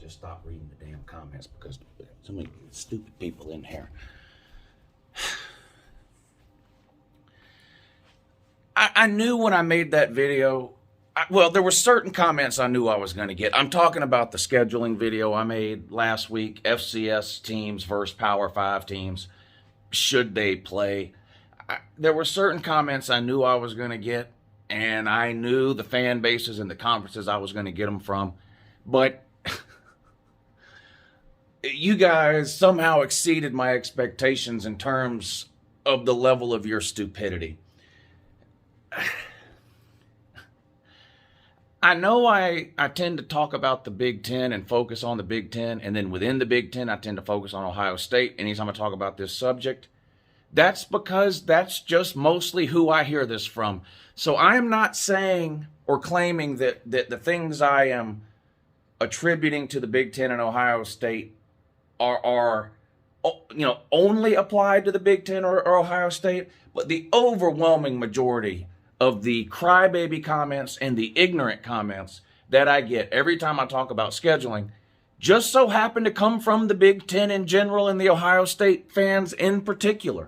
just stop reading the damn comments because there's so many stupid people in here. I knew when I made that video, well, there were certain comments I knew I was going to get. I'm talking about the scheduling video I made last week, FCS teams versus Power 5 teams. Should they play? There were certain comments I knew I was going to get, and I knew the fan bases and the conferences I was going to get them from. But you guys somehow exceeded my expectations in terms of the level of your stupidity. I know I tend to talk about the Big Ten and focus on the Big Ten, and then within the Big Ten, I tend to focus on Ohio State anytime I talk about this subject. That's because that's just mostly who I hear this from. So I am not saying or claiming that the things I am attributing to the Big Ten and Ohio State are only applied to the Big Ten or Ohio State, but the overwhelming majority of the crybaby comments and the ignorant comments that I get every time I talk about scheduling just so happen to come from the Big Ten in general and the Ohio State fans in particular.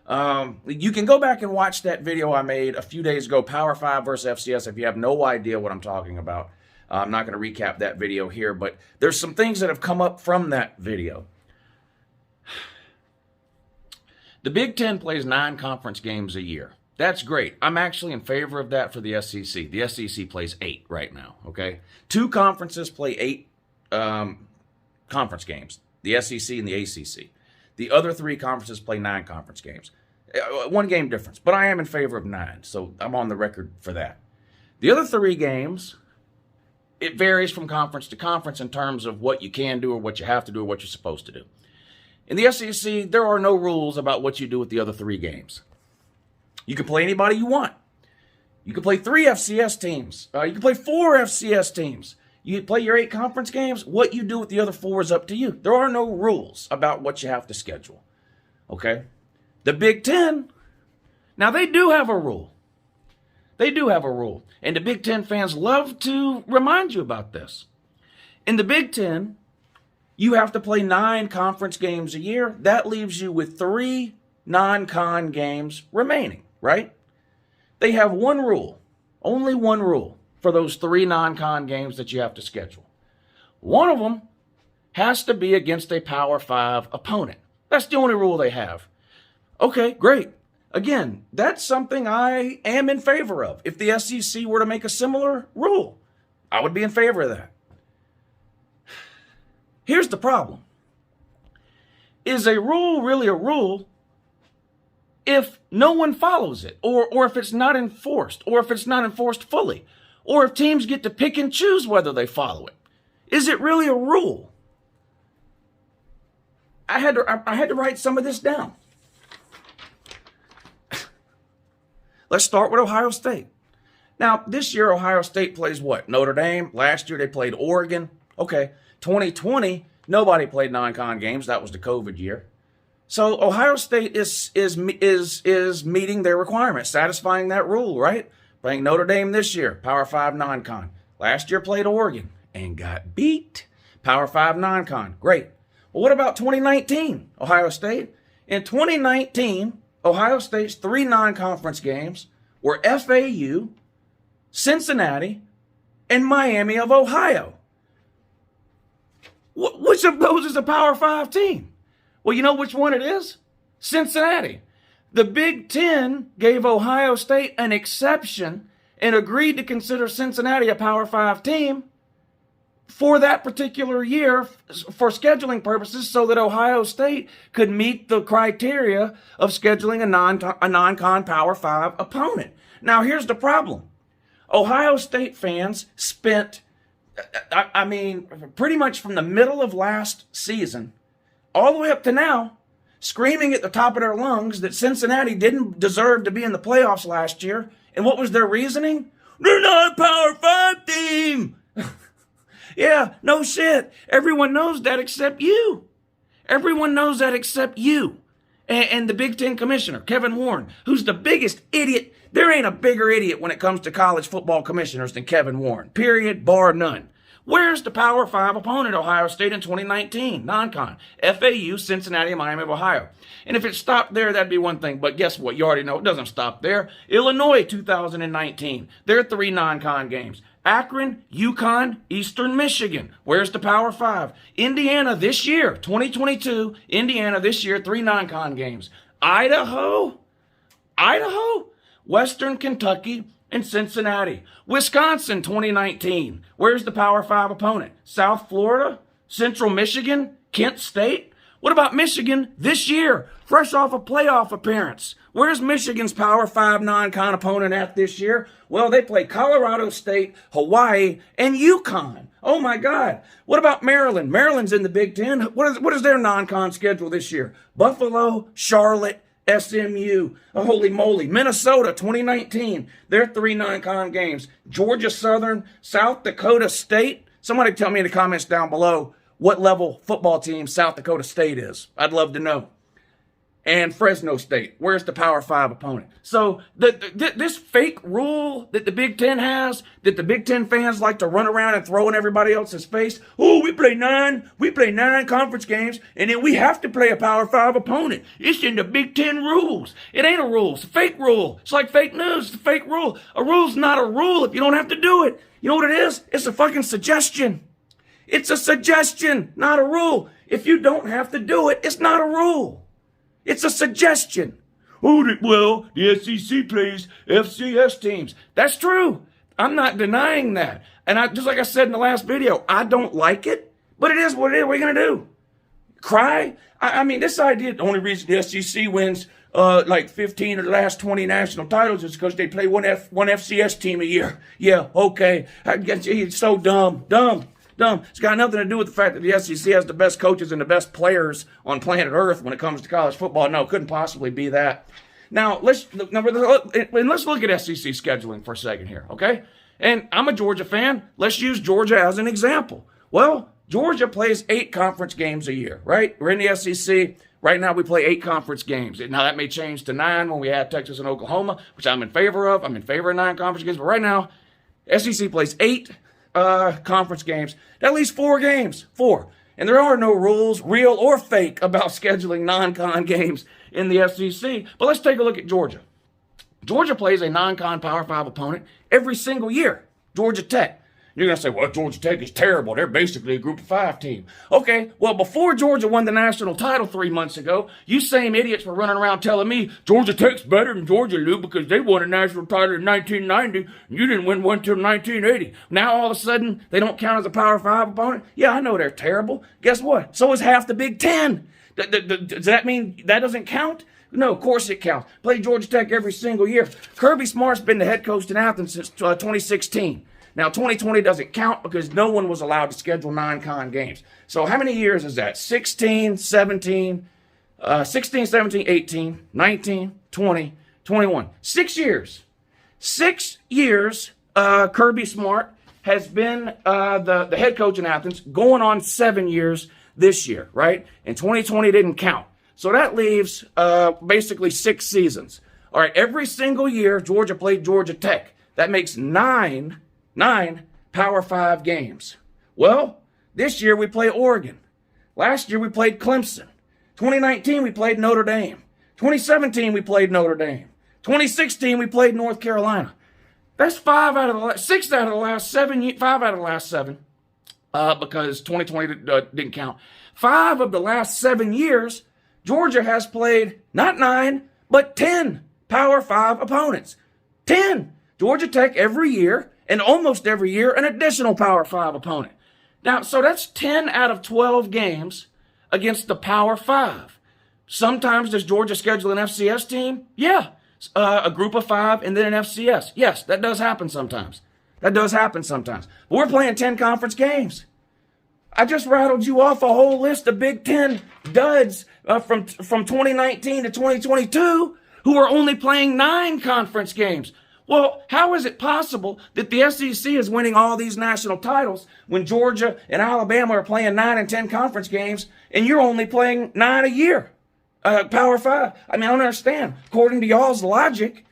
You can go back and watch that video I made a few days ago, Power 5 versus FCS, if you have no idea what I'm talking about. I'm not going to recap that video here, but there's some things that have come up from that video. The Big Ten plays 9 conference games a year. That's great. I'm actually in favor of that for the SEC. The SEC plays 8 right now, okay? 2 conferences play 8 conference games, the SEC and the ACC. The other 3 conferences play 9 conference games. 1 game difference, but I am in favor of 9, so I'm on the record for that. The other 3 games, it varies from conference to conference in terms of what you can do or what you have to do or what you're supposed to do. In the SEC, there are no rules about what you do with the other 3 games. You can play anybody you want. You can play 3 FCS teams. You can play 4 FCS teams. You play your 8 conference games. What you do with the other 4 is up to you. There are no rules about what you have to schedule. Okay? The Big Ten, now they do have a rule. They do have a rule. And the Big Ten fans love to remind you about this. In the Big Ten, you have to play 9 conference games a year. That leaves you with 3 non-con games remaining, right? They have one rule, only one rule for those 3 non-con games that you have to schedule. One of them has to be against a Power 5 opponent. That's the only rule they have. Okay, great. Again, that's something I am in favor of. If the SEC were to make a similar rule, I would be in favor of that. Here's the problem. Is a rule really a rule if no one follows it, or if it's not enforced, or if it's not enforced fully, or if teams get to pick and choose whether they follow it? Is it really a rule? I had to write some of this down. Let's start with Ohio State. Now, this year, Ohio State plays what? Notre Dame. Last year, they played Oregon. Okay, 2020, nobody played non-con games. That was the COVID year. So Ohio State is meeting their requirements, satisfying that rule, right? Playing Notre Dame this year, Power 5 non-con. Last year played Oregon and got beat. Power 5 non-con, great. Well, what about 2019, Ohio State? In 2019, Ohio State's 3 non-conference games were FAU, Cincinnati, and Miami of Ohio. Which of those is a Power 5 team? Well, you know which one it is? Cincinnati. The Big Ten gave Ohio State an exception and agreed to consider Cincinnati a Power 5 team for that particular year for scheduling purposes so that Ohio State could meet the criteria of scheduling a non-con Power 5 opponent. Now, here's the problem. Ohio State fans spent, pretty much from the middle of last season all the way up to now, screaming at the top of their lungs that Cincinnati didn't deserve to be in the playoffs last year. And what was their reasoning? They're not a Power 5 team. Yeah, no shit. Everyone knows that except you. Everyone knows that except you. And the Big Ten commissioner, Kevin Warren, who's the biggest idiot. There ain't a bigger idiot when it comes to college football commissioners than Kevin Warren. Period, bar none. Where's the Power 5 opponent, Ohio State, in 2019? Non-con. FAU, Cincinnati, and Miami of Ohio. And if it stopped there, that'd be one thing. But guess what? You already know it doesn't stop there. Illinois, 2019. Their 3 non-con games. Akron, UConn, Eastern Michigan. Where's the Power 5? Indiana this year, 2022. Indiana this year, 3 non-con games. Idaho, Western Kentucky, and Cincinnati. Wisconsin, 2019. Where's the Power 5 opponent? South Florida, Central Michigan, Kent State. What about Michigan this year? Fresh off a playoff appearance. Where's Michigan's Power 5 non-con opponent at this year? Well, they play Colorado State, Hawaii, and UConn. Oh, my God. What about Maryland? Maryland's in the Big Ten. What is their non-con schedule this year? Buffalo, Charlotte, SMU. Oh, holy moly. Minnesota, 2019. Their 3 non-con games. Georgia Southern, South Dakota State. Somebody tell me in the comments down below what level football team South Dakota State is. I'd love to know. And Fresno State. Where's the Power 5 opponent? So this fake rule that the Big Ten has, that the Big Ten fans like to run around and throw in everybody else's face. Oh, we play nine conference games, and then we have to play a Power 5 opponent. It's in the Big Ten rules. It ain't a rule. It's a fake rule. It's like fake news. It's a fake rule. A rule's not a rule if you don't have to do it. You know what it is? It's a fucking suggestion. It's a suggestion, not a rule. If you don't have to do it, it's not a rule. It's a suggestion. Oh, well, the SEC plays FCS teams. That's true. I'm not denying that. And just like I said in the last video, I don't like it, but it is what it is. What are you going to do? Cry? I mean, this idea, the only reason the SEC wins like 15 of the last 20 national titles is because they play one FCS team a year. Yeah, okay. I guess it's so dumb. It's got nothing to do with the fact that the SEC has the best coaches and the best players on planet Earth when it comes to college football. No, it couldn't possibly be that. Now, let's look at SEC scheduling for a second here, okay? And I'm a Georgia fan. Let's use Georgia as an example. Well, Georgia plays 8 conference games a year, right? We're in the SEC. Right now, we play 8 conference games. Now, that may change to 9 when we add Texas and Oklahoma, which I'm in favor of. I'm in favor of 9 conference games. But right now, SEC plays 8 conference games. At least 4 games. 4. And there are no rules, real or fake, about scheduling non-con games in the SEC. But let's take a look at Georgia. Georgia plays a non-con Power 5 opponent every single year. Georgia Tech. You're going to say, well, Georgia Tech is terrible. They're basically a group of 5 team. Okay, well, before Georgia won the national title 3 months ago, you same idiots were running around telling me Georgia Tech's better than Georgia, Lou, because they won a national title in 1990, and you didn't win one until 1980. Now, all of a sudden, they don't count as a Power 5 opponent? Yeah, I know they're terrible. Guess what? So is half the Big Ten. Does that mean that doesn't count? No, of course it counts. Play Georgia Tech every single year. Kirby Smart's been the head coach in Athens since 2016. Now, 2020 doesn't count because no one was allowed to schedule non-con games. So how many years is that? 16, 17, 18, 19, 20, 21. 6 years. 6 years Kirby Smart has been the head coach in Athens, going on 7 years this year, right? And 2020 didn't count. So that leaves basically 6 seasons. All right, every single year, Georgia played Georgia Tech. That makes 9 Power 5 games. Well, this year we play Oregon. Last year we played Clemson. 2019 we played Notre Dame. 2017 we played Notre Dame. 2016 we played North Carolina. That's 6 out of the last 7. 5 out of the last 7 because 2020 didn't count. 5 of the last 7 years, Georgia has played not 9 but 10 Power 5 opponents. 10. Georgia Tech every year. And almost every year, an additional Power 5 opponent. Now, so that's 10 out of 12 games against the Power 5. Sometimes does Georgia schedule an FCS team? Yeah. A group of 5 and then an FCS. Yes, that does happen sometimes. But we're playing 10 conference games. I just rattled you off a whole list of Big Ten duds from 2019 to 2022 who are only playing 9 conference games. Well, how is it possible that the SEC is winning all these national titles when Georgia and Alabama are playing 9 and 10 conference games and you're only playing 9 a year? Power 5. I mean, I don't understand. According to y'all's logic,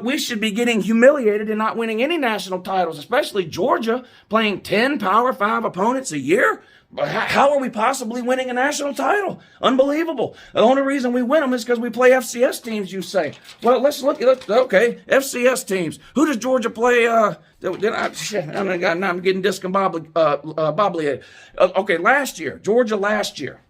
we should be getting humiliated and not winning any national titles, especially Georgia playing 10 Power 5 opponents a year. How are we possibly winning a national title? Unbelievable. The only reason we win them is because we play FCS teams, you say. Well, let's look at, okay, FCS teams. Who does Georgia play? I'm getting discombobulated. Okay, Georgia last year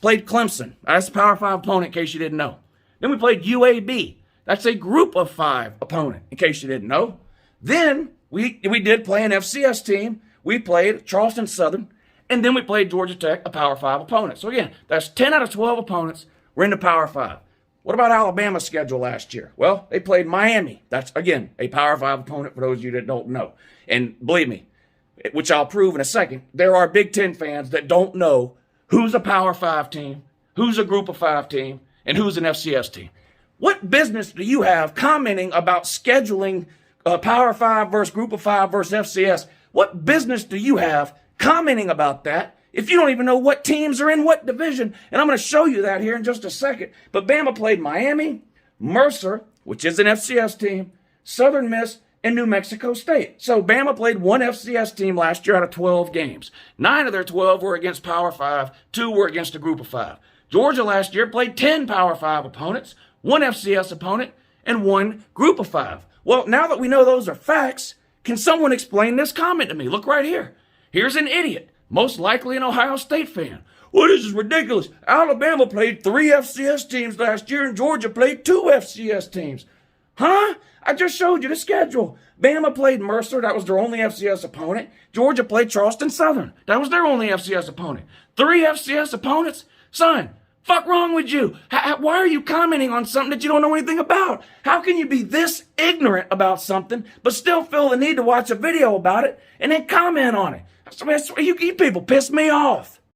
played Clemson. That's a Power 5 opponent, in case you didn't know. Then we played UAB. That's a group of 5 opponent, in case you didn't know. Then we did play an FCS team. We played Charleston Southern. And then we played Georgia Tech, a Power 5 opponent. So again, that's 10 out of 12 opponents were in the Power 5. What about Alabama's schedule last year? Well, they played Miami. That's, again, a Power 5 opponent for those of you that don't know. And believe me, which I'll prove in a second, there are Big Ten fans that don't know who's a Power 5 team, who's a Group of 5 team, and who's an FCS team. What business do you have commenting about scheduling Power 5 versus Group of 5 versus FCS? What business do you have commenting about that if you don't even know what teams are in what division? And I'm going to show you that here in just a second. But Bama played Miami, Mercer, which is an FCS team, Southern Miss, and New Mexico State. So Bama played one FCS team last year out of 12 games. 9 of their 12 were against Power 5, 2 were against a Group of 5. Georgia last year played 10 Power 5 opponents, 1 FCS opponent, and 1 Group of 5. Well, now that we know those are facts, can someone explain this comment to me? Look right here. Here's an idiot, most likely an Ohio State fan. Well, this is ridiculous. Alabama played 3 FCS teams last year and Georgia played 2 FCS teams. Huh? I just showed you the schedule. Bama played Mercer. That was their only FCS opponent. Georgia played Charleston Southern. That was their only FCS opponent. 3 FCS opponents? Son, fuck wrong with you? Why are you commenting on something that you don't know anything about? How can you be this ignorant about something but still feel the need to watch a video about it and then comment on it? You people piss me off.